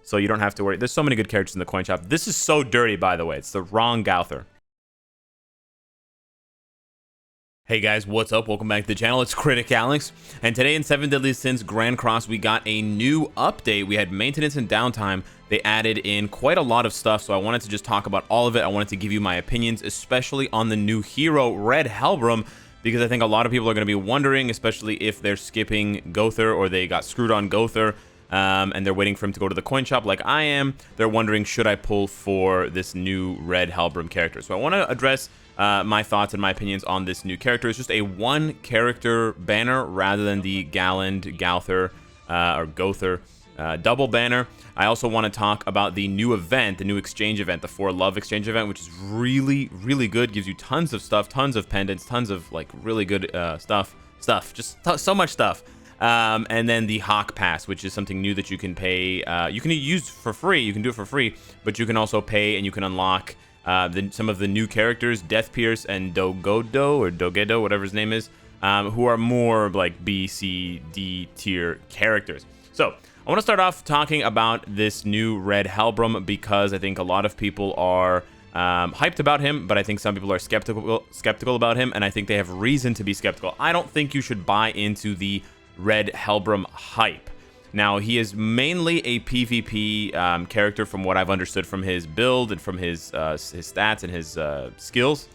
so you don't have to worry. There's so many good characters in the coin shop. This is so dirty, by the way. It's the wrong Gowther. Hey guys, what's up? Welcome back to the channel. It's Critic Alex, and today in 7 Deadly Sins Grand Cross, we got a new update. We had maintenance and downtime. They added in quite a lot of stuff, so I wanted to just talk about all of it. I wanted to give you my opinions, especially on the new hero, Red Hellbram, because I think a lot of people are going to be wondering, especially if they're skipping Gowther or they got screwed on Gowther, and they're waiting for him to go to the coin shop like I am. They're wondering, should I pull for this new Red Hellbram character? So I want to address my thoughts and my opinions on this new character. It's just a one character banner rather than the Galland, Gowther, or Gowther double banner. I also want to talk about the new event, the new exchange event, the For Love exchange event, which is really, really good. Gives you tons of stuff, tons of pendants, tons of like really good stuff, just so much stuff. And then the Hawk Pass, which is something new that you can pay. You can use for free. You can do it for free, but you can also pay and you can unlock some of the new characters, Death Pierce and Dogedo or Dogedo, whatever his name is, who are more like B, C, D tier characters. So I want to start off talking about this new Red Hellbram because I think a lot of people are hyped about him, but I think some people are skeptical about him, and I think they have reason to be skeptical. I don't think you should buy into the Red Hellbram hype. Now, he is mainly a PvP character from what I've understood from his build and from his stats and his skills.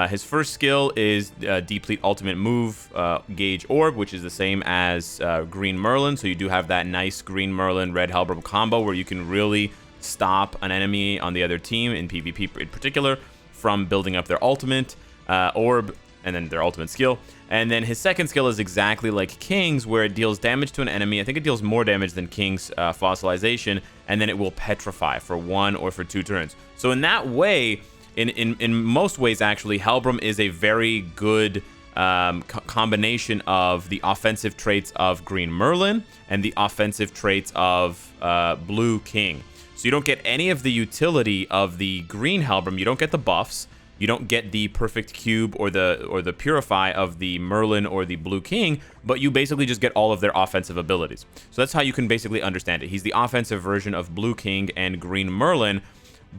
His first skill is Deplete Ultimate Move Gauge Orb, which is the same as Green Merlin. So you do have that nice Green Merlin Red Hellbram combo where you can really stop an enemy on the other team, in PvP in particular, from building up their ultimate orb and then their ultimate skill. And then his second skill is exactly like King's, where it deals damage to an enemy. I think it deals more damage than King's Fossilization, and then it will petrify for 1 or for 2 turns. So in that way, in most ways, actually, Hellbram is a very good combination of the offensive traits of Green Merlin and the offensive traits of Blue King. So you don't get any of the utility of the Green Hellbram. You don't get the buffs. You don't get the perfect cube or the purify of the Merlin or the Blue King, but you basically just get all of their offensive abilities. So that's how you can basically understand it. He's the offensive version of Blue King and Green Merlin,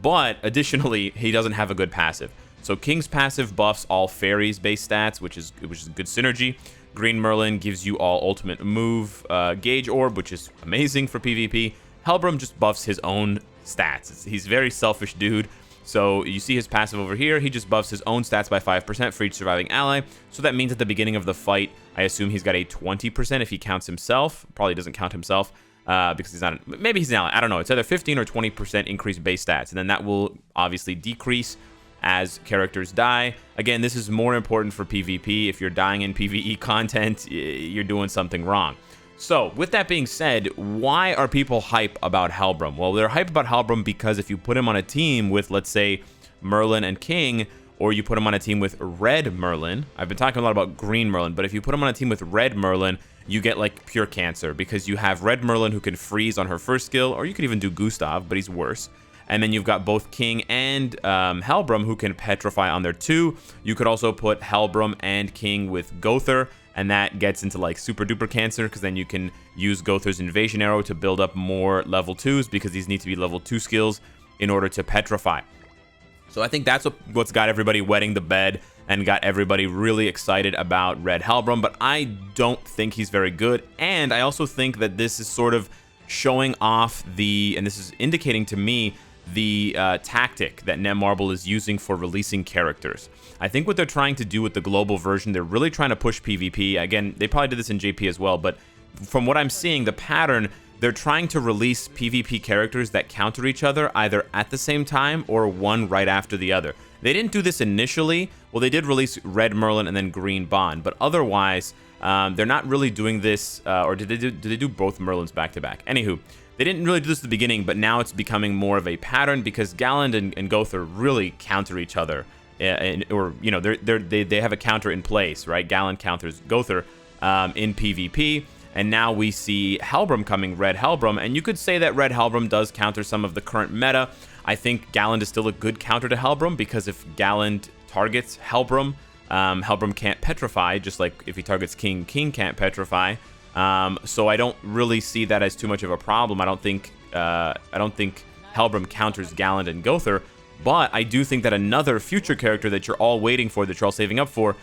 but additionally, he doesn't have a good passive. So King's passive buffs all fairies based stats, which is good synergy. Green Merlin gives you all ultimate move Gauge Orb, which is amazing for PvP. Hellbram just buffs his own stats. He's a very selfish dude. So you see his passive over here, he just buffs his own stats by 5% for each surviving ally. So that means at the beginning of the fight, I assume he's got a 20% if he counts himself. Probably doesn't count himself because he's not, maybe he's an ally, I don't know. It's either 15 or 20% increased base stats. And then that will obviously decrease as characters die. Again, this is more important for PvP. If you're dying in PvE content, you're doing something wrong. So, with that being said, why are people hype about Hellbram? Well, they're hype about Hellbram because if you put him on a team with, let's say, Merlin and King, or you put him on a team with Red Merlin, I've been talking a lot about Green Merlin, but if you put him on a team with Red Merlin, you get, like, pure cancer, because you have Red Merlin who can freeze on her first skill, or you could even do Gustav, but he's worse. And then you've got both King and Hellbram who can petrify on their 2. You could also put Hellbram and King with Gowther, and that gets into like super duper cancer, because then you can use Gowther's invasion arrow to build up more level 2s, because these need to be level 2 skills in order to petrify. So I think that's what's got everybody wetting the bed and got everybody really excited about Red Hellbram, but I don't think he's very good. And I also think that this is sort of showing off and this is indicating to me the tactic that Netmarble is using for releasing characters. I think what they're trying to do with the global version, they're really trying to push PvP. Again, they probably did this in JP as well, but from what I'm seeing, the pattern, they're trying to release PvP characters that counter each other either at the same time or one right after the other. They didn't do this initially. Well, they did release Red Merlin and then Green Bond, but otherwise, they're not really doing this, or did they do both Merlins back to back? Anywho, they didn't really do this at the beginning, but now it's becoming more of a pattern because Galland and Gowther really counter each other, or you know, they have a counter in place, right? Galland counters Gowther in PvP, and now we see Hellbram coming, Red Hellbram, and you could say that Red Hellbram does counter some of the current meta. I think Galland is still a good counter to Hellbram because if Galland targets Hellbram, Hellbram can't petrify, just like if he targets King, King can't petrify. So I don't really see that as too much of a problem. I don't think Helbram counters Gallant and Gother, but I do think that another future character that you're all waiting for, that you're all saving up for,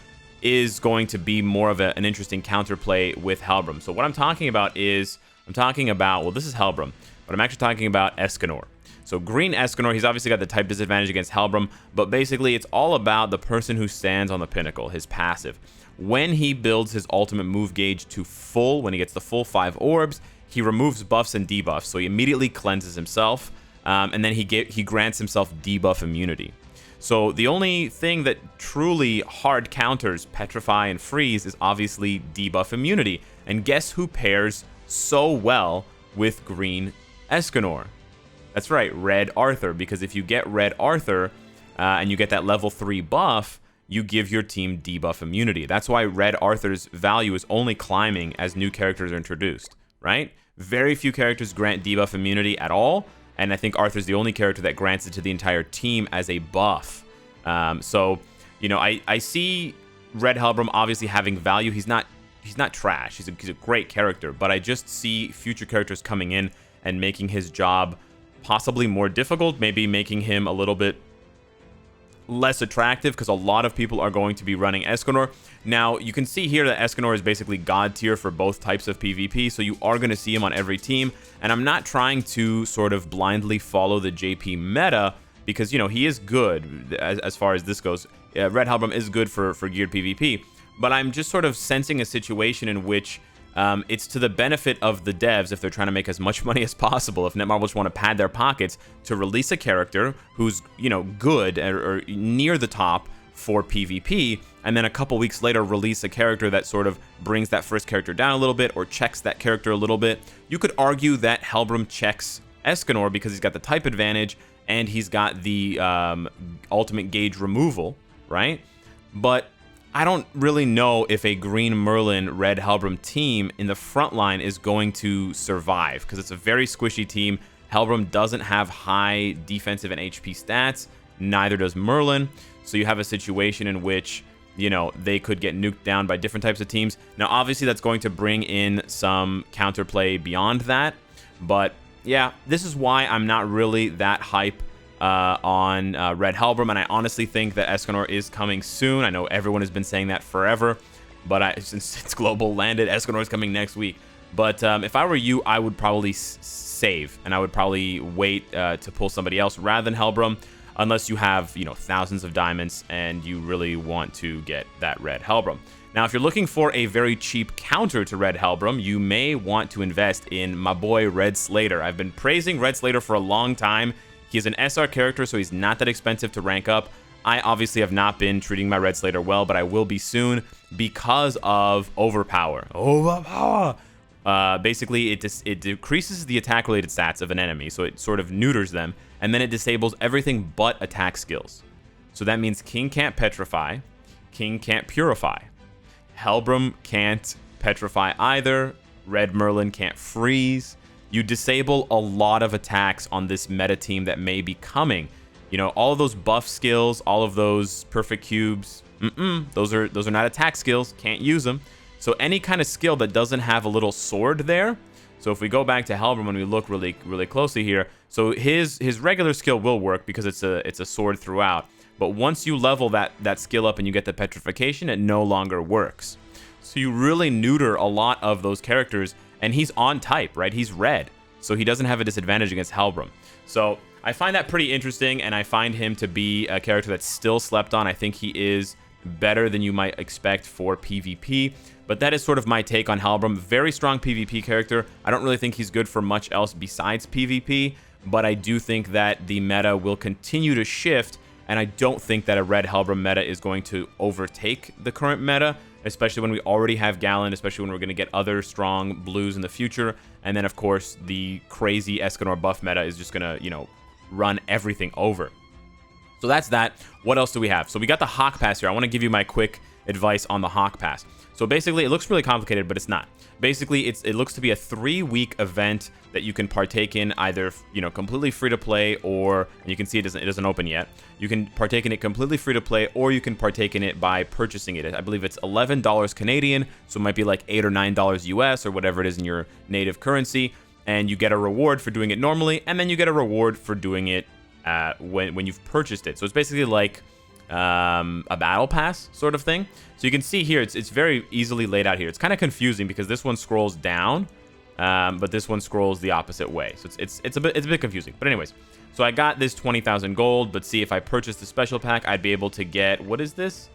is going to be more of an interesting counterplay with Helbram. So what I'm talking about is, well, this is Helbram, but I'm actually talking about Escanor. So green Escanor, he's obviously got the type disadvantage against Helbram, but basically it's all about the person who stands on the pinnacle, his passive. When he builds his ultimate move gauge to full, when he gets the full 5 orbs, he removes buffs and debuffs, so he immediately cleanses himself, and then he grants himself debuff immunity. So the only thing that truly hard counters Petrify and Freeze is obviously debuff immunity. And guess who pairs so well with green Escanor? That's right, Red Arthur, because if you get Red Arthur and you get that level 3 buff, you give your team debuff immunity. That's why Red Arthur's value is only climbing as new characters are introduced, right? Very few characters grant debuff immunity at all, and I think Arthur's the only character that grants it to the entire team as a buff. So, you know, I see Red Helbram obviously having value. He's not trash. He's a great character, but I just see future characters coming in and making his job possibly more difficult, maybe making him a little bit less attractive, because a lot of people are going to be running Escanor. Now, you can see here that Escanor is basically god tier for both types of PvP, so you are going to see him on every team, and I'm not trying to sort of blindly follow the JP meta, because, you know, he is good as far as this goes. Red Helbram is good for geared PvP, but I'm just sort of sensing a situation in which it's to the benefit of the devs, if they're trying to make as much money as possible, if Netmarble just want to pad their pockets, to release a character who's, you know, good or near the top for PvP, and then a couple weeks later release a character that sort of brings that first character down a little bit or checks that character a little bit. You could argue that Helbram checks Escanor because he's got the type advantage and he's got the ultimate gauge removal, right? But I don't really know if a Green Merlin Red Helbram team in the front line is going to survive, because it's a very squishy team. Helbram doesn't have high defensive and HP stats, neither does Merlin. So you have a situation in which, you know, they could get nuked down by different types of teams. Now, obviously, that's going to bring in some counterplay beyond that. But yeah, this is why I'm not really that hype on Red Helbram, and I honestly think that Escanor is coming soon. I know everyone has been saying that forever, but since it's global landed, Escanor is coming next week. But if I were you, I would probably save, and I would probably wait to pull somebody else rather than Helbram, unless you have, you know, thousands of diamonds and you really want to get that Red Helbram. Now, if you're looking for a very cheap counter to Red Helbram, you may want to invest in my boy Red Slater. I've been praising Red Slater for a long time. He's an SR character, so he's not that expensive to rank up. I obviously have not been treating my Red Slater well, but I will be soon because of Overpower. Basically, it decreases the attack-related stats of an enemy, so it sort of neuters them, and then it disables everything but attack skills. So that means King can't Petrify, King can't Purify. Helbram can't Petrify either, Red Merlin can't Freeze. You disable a lot of attacks on this meta team that may be coming. You know, all of those buff skills, all of those perfect cubes, those are not attack skills, can't use them. So any kind of skill that doesn't have a little sword there. So if we go back to Helbram and we look really closely here, so his regular skill will work because it's a sword throughout. But once you level that skill up and you get the petrification, it no longer works. So you really neuter a lot of those characters. And he's on type, right? He's red, so he doesn't have a disadvantage against Helbram. So I find that pretty interesting, and I find him to be a character that's still slept on. I think he is better than you might expect for PvP, but that is sort of my take on Helbram. Very strong PvP character. I don't really think he's good for much else besides PvP, but I do think that the meta will continue to shift, and I don't think that a Red Helbram meta is going to overtake the current meta, especially when we already have Gallant, especially when we're going to get other strong blues in the future. And then, of course, the crazy Escanor buff meta is just going to, you know, run everything over. So that's that. What else do we have? So we got the Hawk Pass here. I want to give you my quick advice on the Hawk Pass. So basically, it looks really complicated, but it's not. Basically, it looks to be a 3-week event that you can partake in, either, you know, completely free to play, or, and you can see it doesn't open yet. You can partake in it completely free to play, or you can partake in it by purchasing it. I believe it's $11 Canadian, so it might be like $8 or $9 US or whatever it is in your native currency. and you get a reward for doing it normally, and then you get a reward for doing it when you've purchased it. So it's basically like a battle pass sort of thing. So you can see here, it's very easily laid out here. It's kind of confusing because this one scrolls down, but this one scrolls the opposite way. So it's a bit confusing. But anyways, so I got this 20,000 gold, but see, if I purchased the special pack, I'd be able to get, what is this?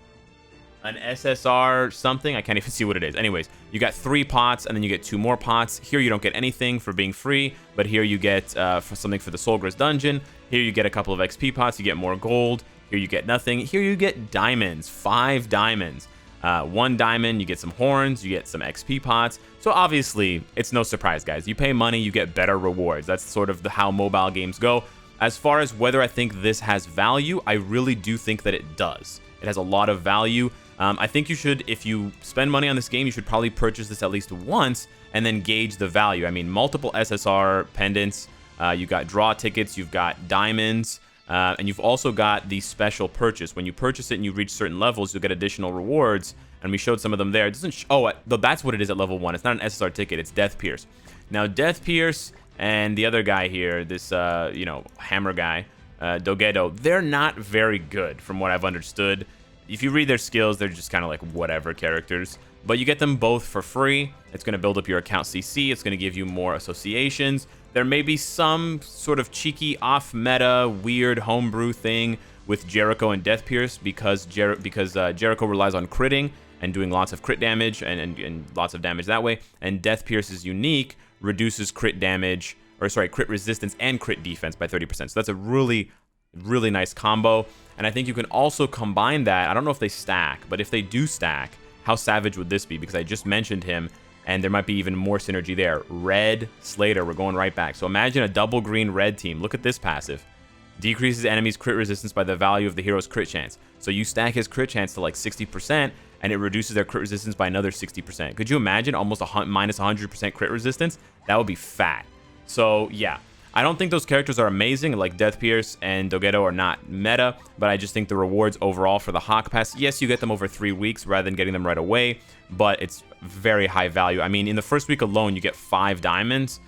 An SSR something? I can't even see what it is. Anyways, you got 3 pots, and then you get 2 more pots. Here you don't get anything for being free, but here you get for something for the Solgris dungeon. Here you get a couple of XP pots, you get more gold. Here you get nothing. Here you get diamonds, 5 diamonds. 1 diamond, you get some horns, you get some XP pots. So obviously, it's no surprise, guys. You pay money, you get better rewards. That's sort of how mobile games go. As far as whether I think this has value, I really do think that it does. It has a lot of value. I think you should, if you spend money on this game, you should probably purchase this at least once and then gauge the value. I mean, multiple SSR pendants, you got draw tickets, you've got diamonds, and you've also got the special purchase. When you purchase it and you reach certain levels, you'll get additional rewards, and we showed some of them there. It doesn't that's what it is at level 1. It's not an SSR ticket, it's Death Pierce. Now, Death Pierce and the other guy here, this, hammer guy, Dogedo, they're not very good from what I've understood. If you read their skills, they're just kind of like whatever characters. But you get them both for free. It's going to build up your account CC. It's going to give you more associations. There may be some sort of cheeky, off-meta, weird homebrew thing with Jericho and Death Pierce because Jericho relies on critting and doing lots of crit damage and lots of damage that way. And Death Pierce is unique, reduces crit damage, crit resistance and crit defense by 30%. So that's a really nice combo. And I think you can also combine that. I don't know if they stack, but if they do stack, how savage would this be? Because I just mentioned him, and there might be even more synergy there. Red Slater, we're going right back. So imagine a double green red team. Look at this passive. Decreases enemies' crit resistance by the value of the hero's crit chance. So you stack his crit chance to like 60%, and it reduces their crit resistance by another 60%. Could you imagine almost minus 100% crit resistance? That would be fat. So yeah. I don't think those characters are amazing, like Death Pierce and Dogedo are not meta, but I just think the rewards overall for the Hawk Pass, yes, you get them over 3 weeks rather than getting them right away, but it's very high value. I mean, in the first week alone, you get 5 diamonds.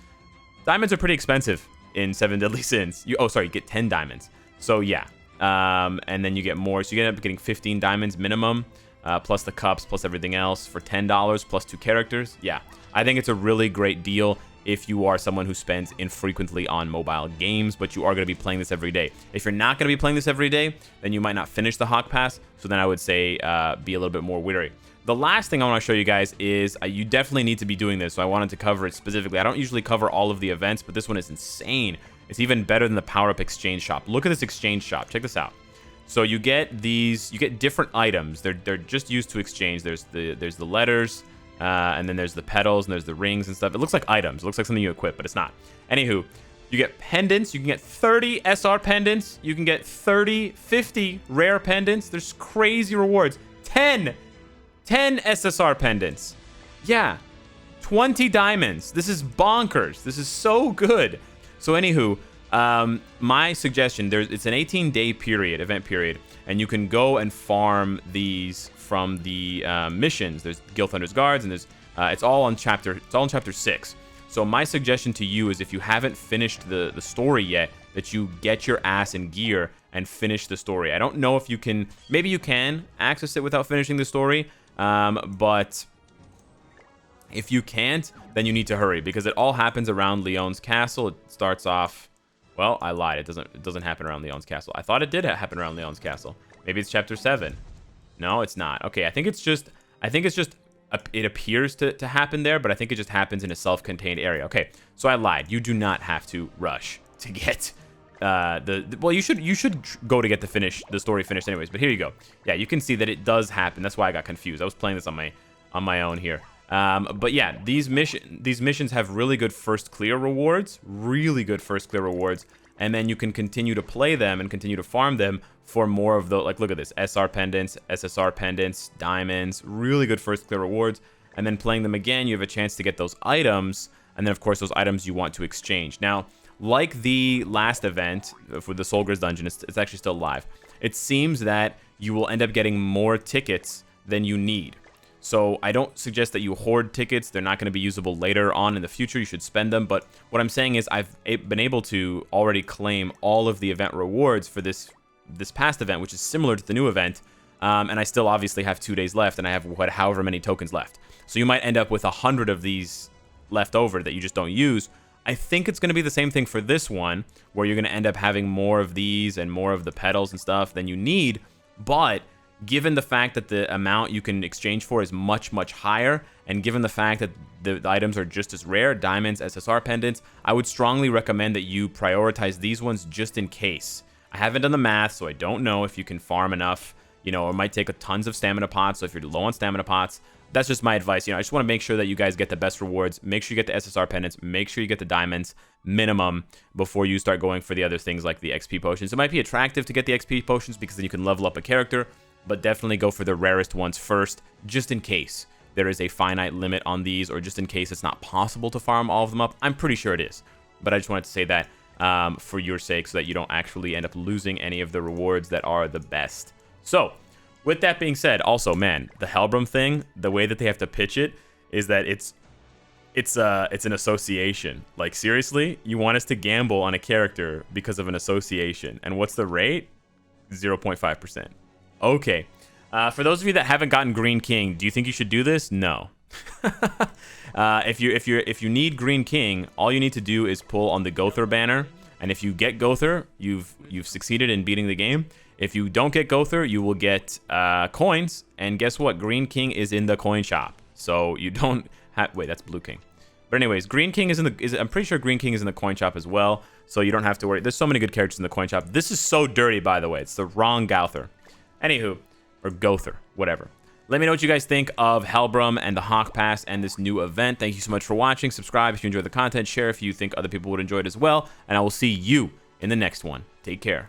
Diamonds are pretty expensive in 7 Deadly Sins. You get 10 diamonds. So yeah, and then you get more. So you end up getting 15 diamonds minimum, plus the cups, plus everything else for $10, plus 2 characters. Yeah, I think it's a really great deal if you are someone who spends infrequently on mobile games, but you are going to be playing this every day. If you're not going to be playing this every day, then you might not finish the Hawk Pass, so then I would say be a little bit more wary. The last thing I want to show you guys is you definitely need to be doing this, so I wanted to cover it specifically. I don't usually cover all of the events, but this one is insane. It's even better than the power-up exchange shop. Look at this exchange shop. Check this out. So you get different items. They're just used to exchange. There's the letters, and then there's the petals, and there's the rings and stuff. It looks like items. It looks like something you equip, but it's not. Anywho, you get pendants. You can get 30 SR pendants. You can get 50 rare pendants. There's crazy rewards. 10 SSR pendants. Yeah, 20 diamonds. This is bonkers. This is so good. So anywho, my suggestion, it's an 18-day event period, and you can go and farm these from the missions. There's Gilthunder's Guards, and it's all in chapter 6. So my suggestion to you is, if you haven't finished the story yet, that you get your ass in gear and finish the story. I don't know if you can, maybe you can access it without finishing the story, but if you can't, then you need to hurry, because it all happens around Leon's castle. It starts off, well, I lied. It doesn't happen around Leon's castle. I thought it did happen around Leon's castle. Maybe it's chapter 7. No, it's not. Okay, I think it's just it appears to happen there, but I think it just happens in a self-contained area. Okay, so I lied. You do not have to rush to get well, you should go to get the story finished anyways, but here you go. Yeah, you can see that it does happen. That's why I got confused. I was playing this on my own here. But yeah, these missions have really good first clear rewards, and then you can continue to play them and continue to farm them for more of the, like, look at this, SR pendants, SSR pendants, diamonds, really good first clear rewards. And then playing them again, you have a chance to get those items, and then of course those items you want to exchange. Now, like the last event for the Solgris dungeon, it's actually still live. It seems that you will end up getting more tickets than you need. So I don't suggest that you hoard tickets. They're not going to be usable later on in the future. You should spend them. But what I'm saying is I've been able to already claim all of the event rewards for this past event, which is similar to the new event. And I still obviously have 2 days left, and I have however many tokens left. So you might end up with 100 of these left over that you just don't use. I think it's going to be the same thing for this one, where you're going to end up having more of these and more of the petals and stuff than you need. But given the fact that the amount you can exchange for is much, much higher, and given the fact that the items are just as rare, diamonds, SSR pendants, I would strongly recommend that you prioritize these ones just in case. I haven't done the math, so I don't know if you can farm enough, you know, or it might take tons of stamina pots. So if you're low on stamina pots, that's just my advice. You know, I just want to make sure that you guys get the best rewards. Make sure you get the SSR pendants. Make sure you get the diamonds minimum before you start going for the other things like the XP potions. It might be attractive to get the XP potions because then you can level up a character, but definitely go for the rarest ones first, just in case there is a finite limit on these, or just in case it's not possible to farm all of them up. I'm pretty sure it is, but I just wanted to say that for your sake, so that you don't actually end up losing any of the rewards that are the best. So with that being said, also, man, the Helbram thing, the way that they have to pitch it is that it's an association. Like, seriously, you want us to gamble on a character because of an association. And what's the rate? 0.5%. Okay. For those of you that haven't gotten Green King, do you think you should do this? No. If you need Green King, all you need to do is pull on the Gother banner, and if you get Gother, you've succeeded in beating the game. If you don't get Gother, you will get coins, and guess what? Green King is in the coin shop, so you don't have. Wait, that's Blue King. But anyways, Green King is in the. I'm pretty sure Green King is in the coin shop as well, so you don't have to worry. There's so many good characters in the coin shop. This is so dirty, by the way. It's the wrong Gother. Anywho, or Gother, whatever. Let me know what you guys think of Helbram and the Hawk Pass and this new event. Thank you so much for watching. Subscribe if you enjoyed the content. Share if you think other people would enjoy it as well. And I will see you in the next one. Take care.